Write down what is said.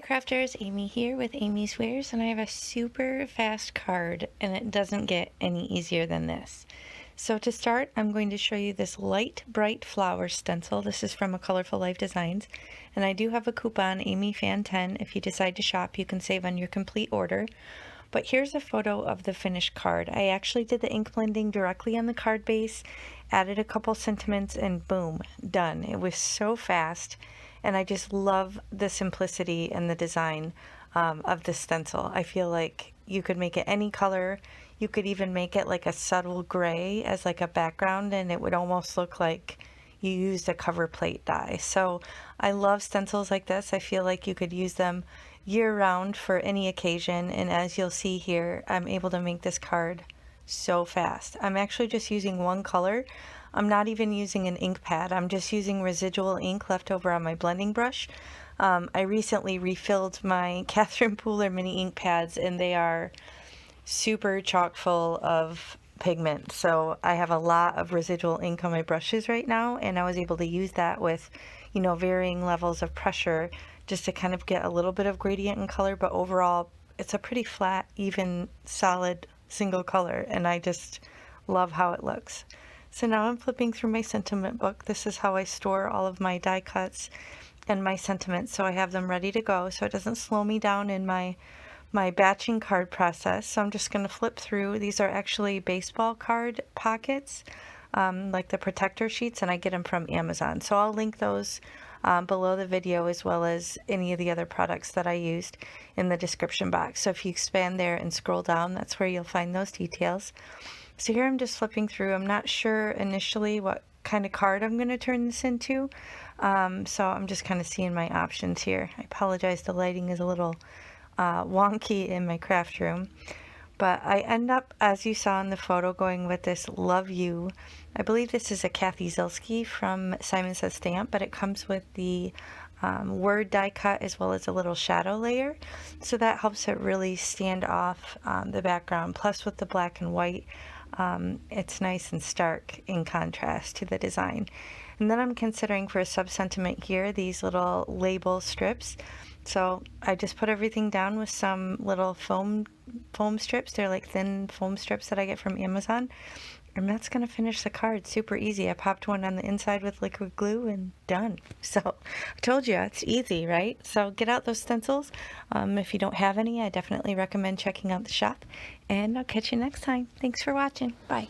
Crafters, Amy here with Amy's Wares, and I have a super fast card, and it doesn't get any easier than this. So to start, I'm going to show you this light bright flower stencil. This is from a Colorful Life Designs, and I do have a coupon, AmyFan10. If you decide to shop, you can save on your complete order. But here's a photo of the finished card. I actually did the ink blending directly on the card base, added a couple sentiments, and boom, done. It was so fast, and I just love the simplicity and the design of the stencil. I feel like you could make it any color. You could even make it like a subtle gray as like a background, and it would almost look like you used a cover plate die. So I love stencils like this. I feel like you could use them year-round for any occasion, and as you'll see here, I'm able to make this card so fast. I'm actually just using one color. I'm not even using an ink pad. I'm just using residual ink left over on my blending brush. I recently refilled my Catherine Pooler mini ink pads, and they are super chock full of pigment. So I have a lot of residual ink on my brushes right now, and I was able to use that with, varying levels of pressure just to kind of get a little bit of gradient in color, but overall it's a pretty flat, even, solid single color, and I just love how it looks. So now I'm flipping through my sentiment book. This is how I store all of my die cuts and my sentiments, so I have them ready to go so it doesn't slow me down in my batching card process. So I'm just going to flip through. These are actually baseball card pockets, like the protector sheets, and I get them from Amazon. So I'll link those below the video, as well as any of the other products that I used, in the description box. So if you expand there and scroll down, that's where you'll find those details. So here I'm just flipping through. I'm not sure initially what kind of card I'm going to turn this into. So I'm just kind of seeing my options here. I apologize, the lighting is a little wonky in my craft room. But I end up, as you saw in the photo, going with this Love You. I believe this is a Kathy Zilski from Simon Says Stamp, but it comes with the word die cut as well as a little shadow layer. So that helps it really stand off the background. Plus with the black and white, it's nice and stark in contrast to the design. And then I'm considering for a sub-sentiment here, these little label strips. So I just put everything down with some little foam strips. They're like thin foam strips that I get from Amazon. And that's going to finish the card super easy. I popped one on the inside with liquid glue and done. So I told you, it's easy, right? So get out those stencils. If you don't have any, I definitely recommend checking out the shop. And I'll catch you next time. Thanks for watching. Bye.